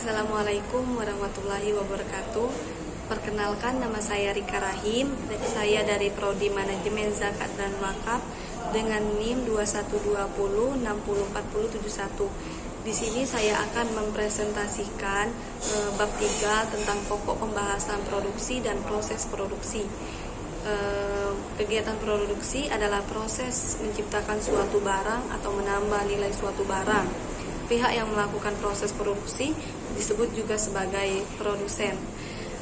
Assalamualaikum warahmatullahi wabarakatuh. Perkenalkan, nama saya Rika Rahim. Saya dari Prodi Manajemen Zakat dan Wakaf dengan NIM 2120604071. Di sini saya akan mempresentasikan bab 3 tentang pokok pembahasan produksi dan proses produksi. Kegiatan produksi adalah proses menciptakan suatu barang atau menambah nilai suatu barang. Pihak yang melakukan proses produksi disebut juga sebagai produsen.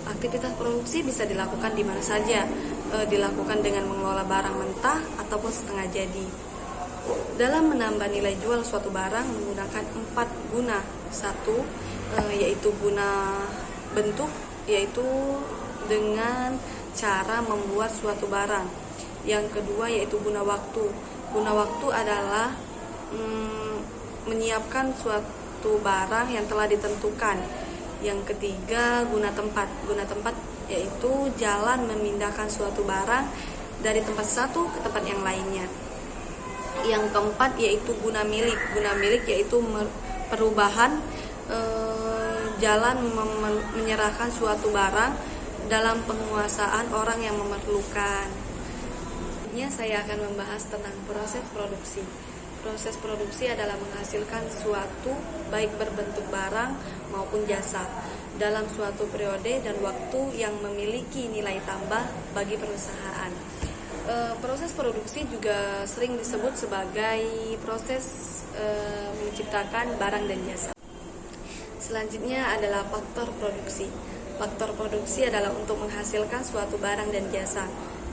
Aktivitas produksi bisa dilakukan di mana saja, dilakukan dengan mengelola barang mentah ataupun setengah jadi. Dalam menambah nilai jual suatu barang menggunakan 4 guna. Satu, yaitu guna bentuk, yaitu dengan cara membuat suatu barang. Yang kedua yaitu guna waktu. Guna waktu adalah menyiapkan suatu barang yang telah ditentukan. Yang ketiga, guna tempat. Guna tempat yaitu jalan memindahkan suatu barang dari tempat satu ke tempat yang lainnya. Yang keempat yaitu guna milik. Guna milik yaitu perubahan jalan menyerahkan suatu barang dalam penguasaan orang yang memerlukan. Saya akan membahas tentang proses produksi. Proses produksi adalah menghasilkan suatu baik berbentuk barang maupun jasa dalam suatu periode dan waktu yang memiliki nilai tambah bagi perusahaan. Proses produksi juga sering disebut sebagai proses menciptakan barang dan jasa. Selanjutnya adalah faktor produksi. Faktor produksi adalah untuk menghasilkan suatu barang dan jasa.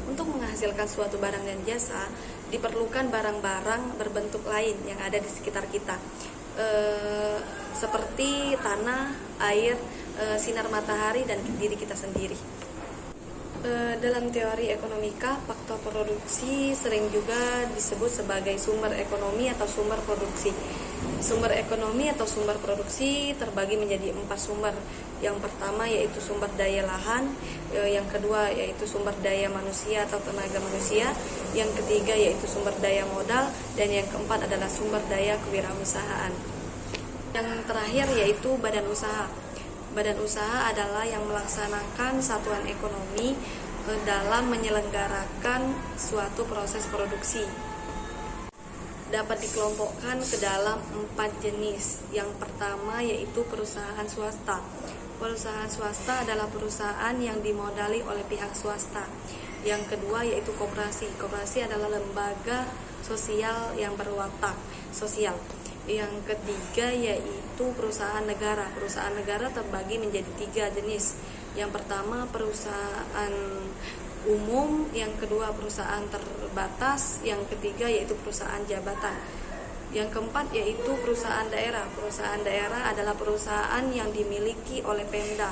Untuk menghasilkan suatu barang dan jasa, diperlukan barang-barang berbentuk lain yang ada di sekitar kita, seperti tanah, air, sinar matahari, dan diri kita sendiri. Dalam teori ekonomika, faktor produksi sering juga disebut sebagai sumber ekonomi atau sumber produksi. Sumber ekonomi atau sumber produksi terbagi menjadi 4 sumber. Yang pertama yaitu sumber daya lahan, yang kedua yaitu sumber daya manusia atau tenaga manusia, yang ketiga yaitu sumber daya modal, dan yang keempat adalah sumber daya kewirausahaan. Yang terakhir yaitu badan usaha. Badan usaha adalah yang melaksanakan satuan ekonomi dalam menyelenggarakan suatu proses produksi. Dapat dikelompokkan ke dalam 4 jenis. Yang pertama yaitu perusahaan swasta. Perusahaan swasta adalah perusahaan yang dimodali oleh pihak swasta. Yang kedua yaitu koperasi. Koperasi adalah lembaga sosial yang berwatak sosial. Yang ketiga yaitu perusahaan negara. Perusahaan negara terbagi menjadi 3 jenis. Yang pertama perusahaan umum, yang kedua perusahaan terbatas, yang ketiga yaitu perusahaan jabatan. Yang keempat yaitu perusahaan daerah. Perusahaan daerah adalah perusahaan yang dimiliki oleh Pemda.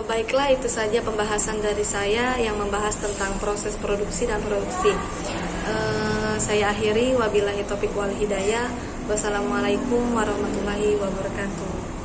Baiklah, itu saja pembahasan dari saya yang membahas tentang proses produksi dan produksi. Saya akhiri, wabillahi taufiq wal hidayah. Wassalamualaikum warahmatullahi wabarakatuh.